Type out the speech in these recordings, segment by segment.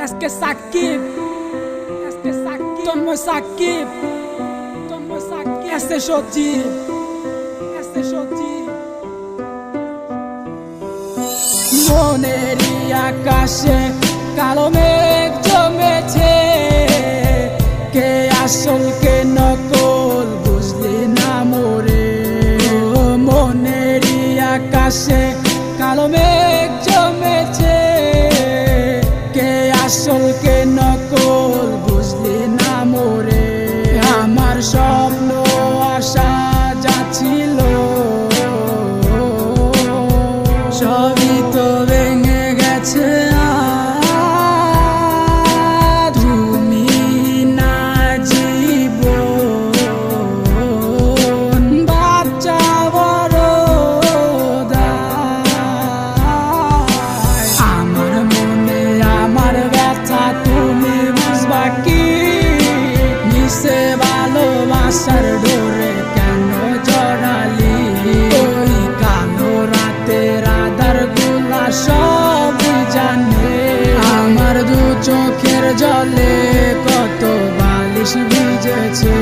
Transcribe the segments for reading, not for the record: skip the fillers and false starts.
SK Shakib, Tanmoy Shakib, এসে সজীব, মনেরই আকাশে কালো মেঘ জমেছে, কে আসল কে নকল বুঝলি না মোরে। মনেরই আকাশে কালো মেঘ জমেছে, কে আসল কে নকল বুঝলি না মোরে। আমার স্বপ্ন আশা যাচ্ছিল সবই তো ভেঙে গেছে। তুমি না জীবন বাচ্চা বড় আমার মনে আমার ব্যথা তুমি বুঝবা কি? মিশে ভালোবাসার ডোরে কেন জড়ালি? ওই কালো রাতের আধার গুলা সব জানে। আমার দু চোখের জলে কত বালিশ ভিজেছে।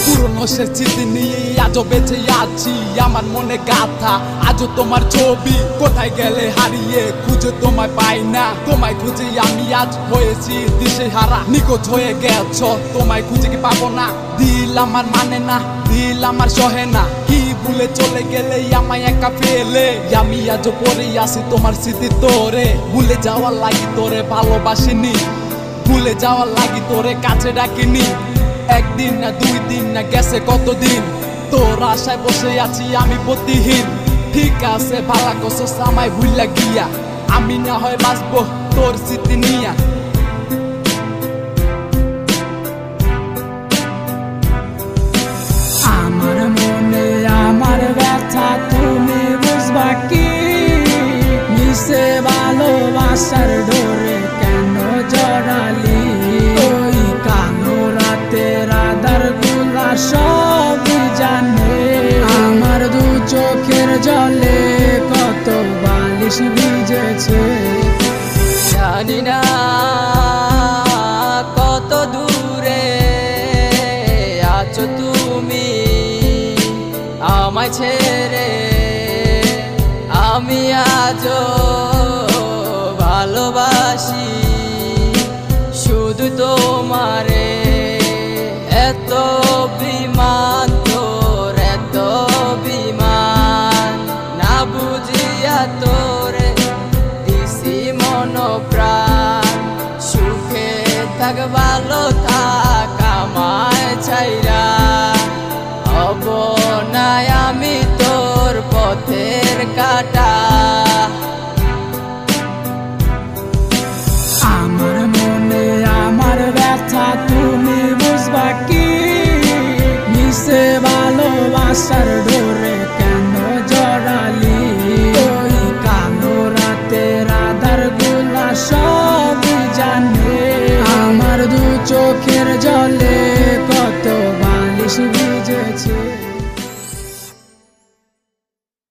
পুরনো সে স্মৃতি নিয়ে আজও বেঁচে আছি, আমার মনে গাথা আজও তোমার ছবি। কোথায় গেলে হারিয়ে খুঁজে তোমায় পাই না, তোমায় খুঁজে আমি আজ হয়েছি দিশেহারা। নিখোঁজ হয়ে গেছ, তোমায় খুঁজে কি পাবো না? দিল আমার মানে না, দিল আমার সহে না। কি ভুলে চলে গেলে আমায় একা ফেলে? আমি আজও পড়ে আসি তোমার স্মৃতি তোরে। ভুলে যাওয়ার লাগি তোরে ভালোবাসিনি, ভুলে যাওয়ার লাগি তোরে কাছে ডাকিনি। একদিন না দুই দিন না গেছে কতদিন, তোর আশায় বসে আছি আমি প্রতিহীন। ঠিক আছে ভালা কসস আমায় ভুইলা গিয়া, আমি না হয় বাঁচবো তোর স্মৃতি নিয়া। আমার মনে আমার ব্যথা তুমি বুঝবা কি? মিশে ভালোবাসার ডোরে কেন জড়ালি? ওই কালো রাতের আধার গুলা সব জানে। আমার দু চোখের জলে কত বালিশ ভিজেছে। জানি না কত দূরে আছো তুমি আমায় ছেড়ে। আমি আজও ভালোবাসি শুধু তোমারে। এত বিমান তোর, এত বিমান না বুঝিয়া তোরে দিছি মন প্রাণ। সুখে থাক ভালো থাক আমায় ছাইরা, হব নাই আমি তোর পথের কাটা। আমার মনে আমার ব্যথা তুমি বুঝবা কি? মিশে ভালোবাসার